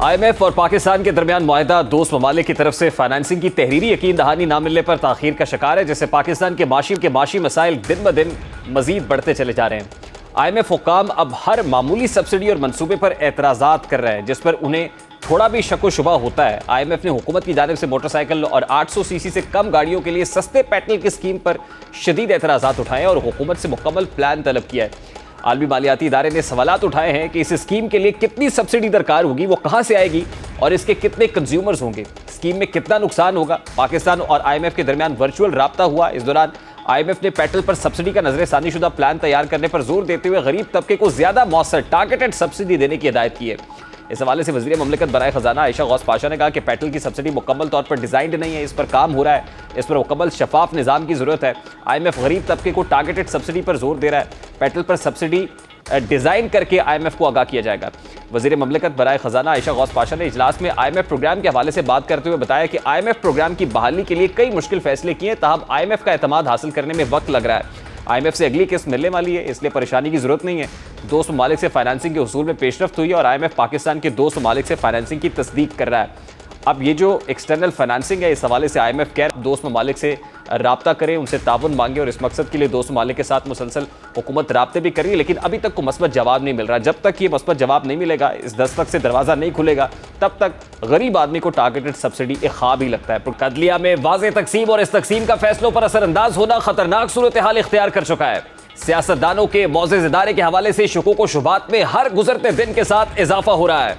IMF और पाकिस्तान के दरमियान मुआहदा दोस्त ममालिक की तरफ से फाइनेंसिंग की तहरीरी यकीन दहानी न मिलने पर ताखीर का शिकार है, जिससे पाकिस्तान के माशी मसाइल दिन ब दिन मजीद बढ़ते चले जा रहे हैं। IMF हुक्काम अब हर मामूली सब्सिडी और मनसूबे पर एतराज़ात कर रहे हैं जिस पर उन्हें थोड़ा भी शक व शुबा होता है। IMF ने हुकूमत की जानिब से मोटरसाइकिल और 800 सीसी से कम गाड़ियों के लिए सस्ते पेट्रोल की स्कीम पर शदीद एतराज़ात उठाए और हुकूमत से मुकम्मल प्लान तलब किया है। आलमी मालियाती इदारे ने सवालात उठाए हैं कि इस स्कीम के लिए कितनी सब्सिडी दरकार होगी, वो कहां से आएगी और इसके कितने कंज्यूमर्स होंगे, स्कीम में कितना नुकसान होगा। पाकिस्तान और IMF के दरमियान वर्चुअल राब्ता हुआ। इस दौरान IMF ने पेट्रोल पर सब्सिडी का नजरसानी शुदा प्लान तैयार करने पर जोर देते हुए गरीब तबके को ज्यादा मौसर टारगेटेड सब्सिडी देने की हिदायत की है। इस हवाले से वज़ीर ममलिकत बराए खजाना आयशा गौस पाशा ने कहा कि पेट्रोल की सब्सिडी मुकम्मल तौर पर डिजाइंड नहीं है, इस पर काम हो रहा है, इस पर मुकम्मल शफाफ निज़ाम की जरूरत है। IMF गरीब तबके को टारगेटेड सब्सिडी पर जोर दे रहा है। पेट्रोल पर सब्सिडी डिजाइन करके IMF को आगाह किया जाएगा। वज़ीर ममलिकत बराए खजाना आयशा गौस पाशा ने इजलास में IMF प्रोग्राम के हवाले से बात करते हुए बताया कि IMF प्रोग्राम की बहाली के लिए कई मुश्किल फैसले किए, ताहम IMF का एतमाद हासिल करने में वक्त लग रहा है। IMF से अगली किस्त मिलने वाली है, इसलिए परेशानी की जरूरत नहीं है। दोस्त ममालिक से फाइनेंसिंग के उसूल में पेशरफ्त हुई और IMF पाकिस्तान के दोस्त ममालिक से फाइनेंसिंग की तस्दीक कर रहा है। अब ये जो एक्सटर्नल फाइनेंसिंग है, इस हवाले से IMF कह दोस्त ममालिक से राब्ता करें, उनसे ताउन मांगे और इस मकसद के लिए दोस्त ममालिक के साथ मुसलसल हुकूमत राब्ते भी कर रही है, लेकिन अभी तक को मस्बत जवाब नहीं मिल रहा। जब तक ये मस्बत जवाब नहीं मिलेगा, इस दस्तक से दरवाज़ा नहीं खुलेगा, तब तक गरीब आदमी को टारगेटेड सब्सिडी एक ख्वाब ही लगता है। कदलिया में वाज़ेह तकसीम और इस तकसीम का फैसलों पर असरअंदाज होना खतरनाक सूरत हाल इख्तियार कर चुका है। सियासतदानों के मौज़ेज़ इदारे के हवाले से शुकूक व शुबात में हर गुजरते दिन के साथ इजाफा हो रहा है।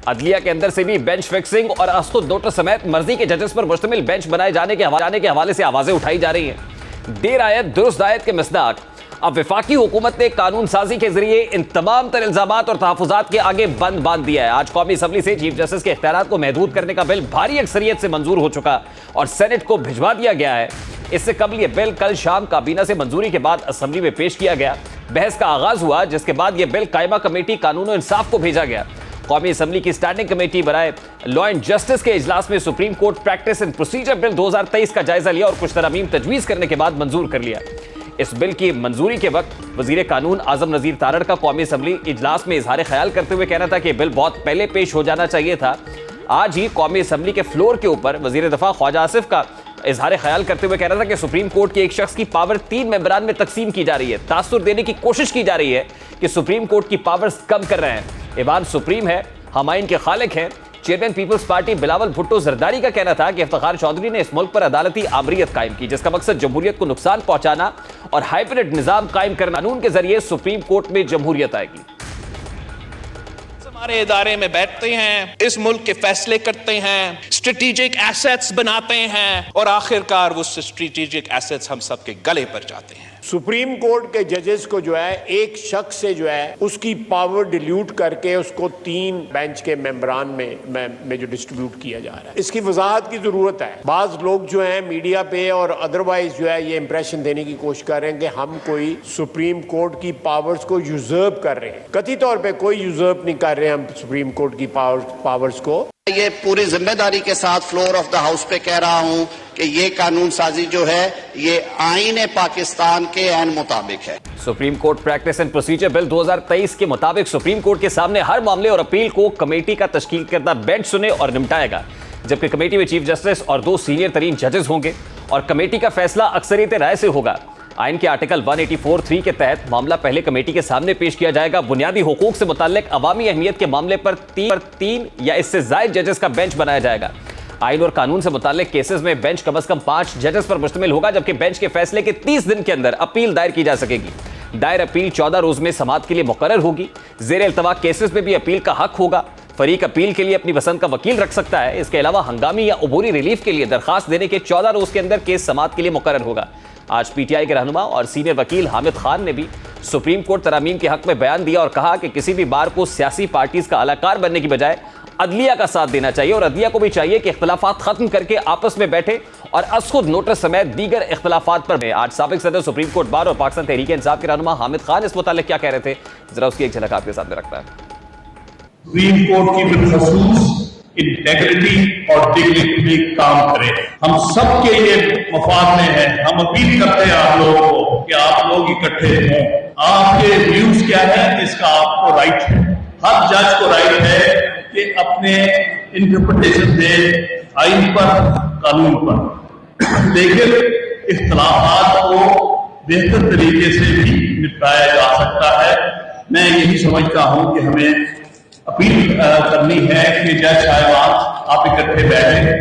अदलिया के अंदर से भी बेंच फिक्सिंग और असखुद नोटिस समेत मर्जी के जजेस पर मुश्तमिल बेंच बनाए जाने के हवाले से आवाजें उठाई जा रही हैं। देर आयत दुरुस्त आयत के मिसदाक अब वफाकी हुकूमत ने कानून साजी के जरिए इन तमाम तर इल्जामात और तहफ़्फ़ुज़ात के आगे बंद बांध दिया है। आज कौमी असम्बली से चीफ जस्टिस के इख्तियारात को महदूद करने का बिल भारी अक्सरियत से मंजूर हो चुका और सेनेट को भिजवा दिया गया है। इससे कबल यह बिल कल शाम काबीना से मंजूरी के बाद असम्बली में पेश किया गया। बहस का आगाज हुआ, जिसके बाद यह बिल कायमा कमेटी कानून और इंसाफ को भेजा गया। कौमी असम्बली की स्टैंडिंग कमेटी बराए लॉ एंड जस्टिस के इजलास में supreme court practice and procedure bill 2023 का जायजा लिया और कुछ तरमीम तजवीज़ करने के बाद मंजूर कर लिया। इस बिल की मंजूरी के वक्त वजीर कानून आजम नज़ीर तारड़ का कौमी असम्बली इजलास में इजहार ख्याल करते हुए कहना था कि बिल बहुत पहले पेश हो जाना चाहिए था। आज ही कौमी असम्बली के फ्लोर के ऊपर वजीर दफा ख्वाजा आसिफ का इजहार ख्याल करते हुए कहना था कि सुप्रीम कोर्ट के एक शख्स की पावर 3 मेंबरान में तकसीम की जा रही है। तासुर देने की कोशिश की जा रही है कि सुप्रीम कोर्ट की पावर्स कम कर रहे हैं। ईवान सुप्रीम है, हमाइन के खालिक हैं। चेयरमैन पीपल्स पार्टी बिलावल भुट्टो जरदारी का कहना था कि इफ्तिखार चौधरी ने इस मुल्क पर अदालती आमरीत कायम की, जिसका मकसद जमहूरियत को नुकसान पहुंचाना और हाइब्रिड निजाम कायम करना। कानून के जरिए सुप्रीम कोर्ट में जमहूरियत आएगी। हमारे इदारे में बैठते हैं, इस मुल्क के फैसले करते हैं, स्ट्रेटेजिक एसेट्स बनाते हैं और आखिरकार वो स्ट्रेटेजिक एसेट्स हम सबके गले पर जाते हैं। सुप्रीम कोर्ट के जजेस को जो है एक शख्स से जो है उसकी पावर डिल्यूट करके उसको 3 बेंच के मेंबरान में जो डिस्ट्रीब्यूट किया जा रहा है, इसकी वजाहत की जरूरत है। बाज लोग जो है मीडिया पे और अदरवाइज जो है ये इंप्रेशन देने की कोशिश कर रहे हैं कि हम कोई सुप्रीम कोर्ट की पावर्स को यूजर्व कर रहे हैं। कतई तौर पे कोई यूजर्व नहीं कर रहे हम सुप्रीम कोर्ट की पावर्स को। ये पूरी जिम्मेदारी के साथ फ्लोर ऑफ द हाउस पे कह रहा हूं कि ये कानून साजी जो है ये आईन पाकिस्तान के ऐन मुताबिक है। Supreme court practice and procedure bill 2023 के मुताबिक सुप्रीम कोर्ट के सामने हर मामले और अपील को कमेटी का तश्कील करदा बेंच सुने और निपटाएगा, जबकि कमेटी में चीफ जस्टिस और 2 सीनियर तरीन जजेस होंगे और कमेटी का फैसला अक्सरियत राय से होगा। आइन के आर्टिकल 184(3) के तहत मामला पहले कमेटी के सामने पेश किया जाएगा। बुनियादी हुकूक से मुताल्लिक अवामी अहमियत के मामले पर 3 या इससे जायद जजेस का बेंच बनाया जाएगा। आइन और कानून से मुताल्लिक केसेस में बेंच कम से कम 5 जजेस पर मुश्तमिल होगा, जबकि बेंच के फैसले के 30 दिन के अंदर अपील दायर की जा सकेगी। दायर अपील 14 रोज में समाअत के लिए मुकर्रर होगी। जेर इल्तवा केसेस में भी अपील का हक होगा। फरीक अपील के लिए अपनी पसंद का वकील रख सकता है। इसके अलावा हंगामी या अबूरी रिलीफ के लिए दरखास्त देने के 14 रोज के अंदर केस समाअत के लिए मुकर्रर होगा। आज PTI के रहनुमा और सीनियर वकील हामिद खान ने भी सुप्रीम कोर्ट तरामीम के हक में बयान दिया और कहा कि किसी भी बार को सियासी पार्टीज का अलाकार बनने की बजाय अदलिया का साथ देना चाहिए और अदलिया को भी चाहिए कि इख्तिलाफात खत्म करके आपस में बैठे और असखुद नोटिस समेत दीगर इख्तिलाफात पर। आज साबिक सदर सुप्रीम कोर्ट बार और पाकिस्तान तहरीक इंसाफ के रहनुमा हामिद खान इस मुतालिक क्या कह रहे थे, जरा उसकी एक झलक आपके सामने रखता है। सुप्रीम कोर्ट की बिलखसूस इंटेग्रिटी और डिग्निटी में काम करे। हम सबके ये मफाद में है। हम अपील करते हैं आप लोगों को कि आप लोग इकट्ठे हों। आपके व्यूज क्या है इसका आपको राइट है। हर जज को राइट है कि अपने इंटरप्रिटेशन दें आइन पर, कानून पर, लेकिन इख्तलाफात को बेहतर तरीके से भी निपटाया जा सकता है। मैं यही समझता हूं कि हमें अपील करनी है कि जज साहिबान आप इकट्ठे बैठे,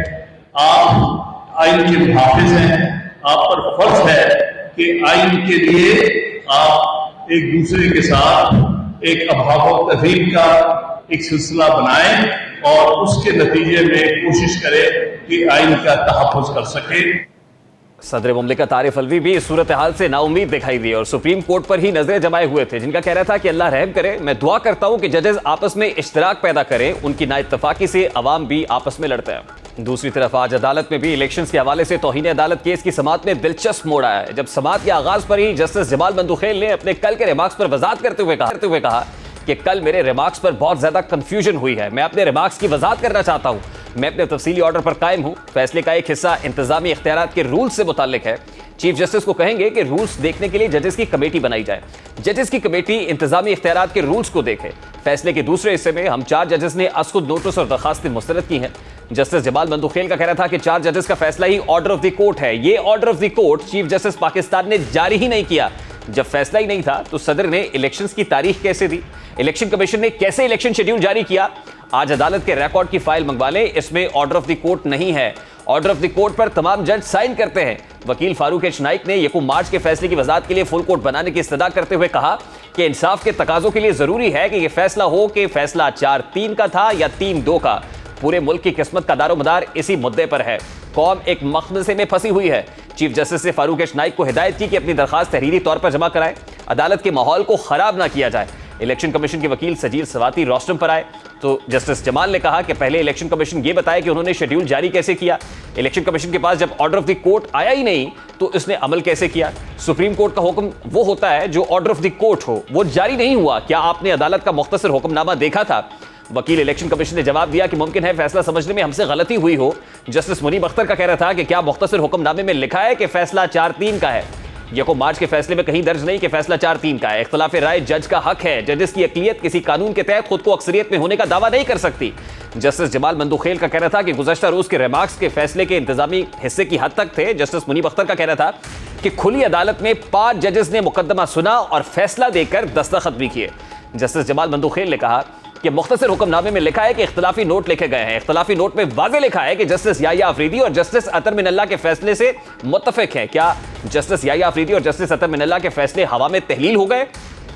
आप आइन के मुहाफिज हैं, आप पर फर्ज है कि आइन के लिए आप एक दूसरे के साथ एक अभाव तहजीब का एक सिलसिला बनाएं और उसके नतीजे में कोशिश करें कि आइन का तहफ़्फ़ुज़ कर सके। सदर मुमलिकत आरिफ अलवी भी इस सूरत हाल से नाउम्मीद दिखाई दी और सुप्रीम कोर्ट पर ही नजरें जमाए हुए थे, जिनका कह रहा था कि अल्लाह रहम करे। मैं दुआ करता हूं कि जजेस आपस में इश्तराक पैदा करें, उनकी नाइत्तफाकी से अवाम भी आपस में लड़ते हैं। दूसरी तरफ आज अदालत में भी इलेक्शंस के हवाले से तौहीन अदालत केस की समाअत में दिलचस्प मोड़ आया है, जब समाअत के आगाज पर ही जस्टिस जमाल बंदुखेल ने अपने कल के रिमार्क्स पर वजाहत करते हुए कहा कि कल मेरे रिमार्क्स पर बहुत ज्यादा कंफ्यूजन हुई है, मैं अपने रिमार्क्स की वजाहत करना चाहता हूं। मैं अपने तफसीली ऑर्डर पर कायम हूं। फैसले का एक हिस्सा इंतजामी इख्तियारात के रूल्स से मुताल्लिक है। चीफ जस्टिस को कहेंगे कि रूल्स देखने के लिए जजेस की कमेटी बनाई जाए, जजेस की कमेटी इंतजामी इख्तियारात के रूल्स को देखे। फैसले के दूसरे हिस्से में हम 4 जजेस ने असखुद नोटिस और दरखास्तें मुस्तरद की हैं। जस्टिस जमाल बंदुखेल का कहना था कि 4 जजेस का फैसला ही ऑर्डर ऑफ द कोर्ट है। ये order of the court chief justice Pakistan ने जारी ही नहीं किया। जब फैसला ही नहीं था तो सदर ने इलेक्शंस की तारीख कैसे दी, इलेक्शन कमीशन ने कैसे इलेक्शन शेड्यूल जारी किया? आज अदालत के रिकॉर्ड की फाइल मंगवा लें, इसमें ऑर्डर ऑफ द कोर्ट नहीं है। ऑर्डर ऑफ द कोर्ट पर तमाम जज साइन करते हैं। वकील फारूक एच नाइक ने यकूम मार्च के फैसले की वजाहत के लिए फुल कोर्ट बनाने की इस्तदा करते हुए कहा कि इंसाफ के तकाजों के लिए जरूरी है कि यह फैसला हो कि फैसला 4-3 का था या 3-2 का। पूरे मुल्क की किस्मत का दारोमदार इसी मुद्दे पर है। कौम एक मखमसे में फंसी हुई है। चीफ जस्टिस से फारूक एच नाइक को हिदायत की कि अपनी दरखास्त तहरीरी तौर पर जमा कराएं, अदालत के माहौल को खराब ना किया जाए। इलेक्शन कमीशन के वकील सजील सवाती रोस्टम पर आए तो जस्टिस जमाल ने कहा कि पहले इलेक्शन कमीशन ये बताए कि उन्होंने शेड्यूल जारी कैसे किया। इलेक्शन कमीशन के पास जब ऑर्डर ऑफ द कोर्ट आया ही नहीं तो इसने अमल कैसे किया? सुप्रीम कोर्ट का हुक्म वो होता है जो ऑर्डर ऑफ द कोर्ट हो, वो जारी नहीं हुआ। क्या आपने अदालत का मुख्तसर हुक्मनामा देखा था? वकील इलेक्शन कमीशन ने जवाब दिया कि मुमकिन है फैसला समझने में हमसे गलती हुई हो। जस्टिस मुनीब अख्तर का कहना था कि क्या मुख्तसर हुक्मनामे में लिखा है कि फैसला 4-3 का है? यकूम मार्च के फैसले में कहीं दर्ज नहीं कि फैसला 4-3 का है। इख्तिलाफ राय जज का हक है। जजेस की अक़लियत किसी कानून के तहत खुद को अक्सरियत में होने का दावा नहीं कर सकती। जस्टिस जमाल बंदुखेल का कहना था कि गुज़श्ता रोज के रिमार्क्स के फैसले के इंतजामी हिस्से की हद तक थे। जस्टिस मुनीब अख्तर का कहना था कि खुली अदालत में 5 जजेस ने मुकदमा सुना और फैसला देकर दस्तखत भी किए। जस्टिस जमाल बंदुखेल ने कहा कि मुख्तसर हुक्मनामे में लिखा है कि इख्तिलाफी नोट लिखे गए हैं। इख्तिलाफी नोट में वाज़ेह लिखा है कि जस्टिस याह्या अफरीदी और जस्टिस अतर मिनल्लाह के फैसले से मुत्तफिक हैं। क्या जस्टिस याह्या अफरीदी और जस्टिस अतर मिनल्लाह के फैसले हवा में तहलील हो गए?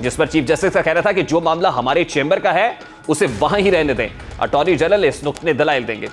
जिस पर चीफ जस्टिस का कहना था कि जो मामला हमारे चेंबर का है उसे वहां ही रहने दें। अटॉर्नी जनरल इस नुक्ते दलाइल देंगे।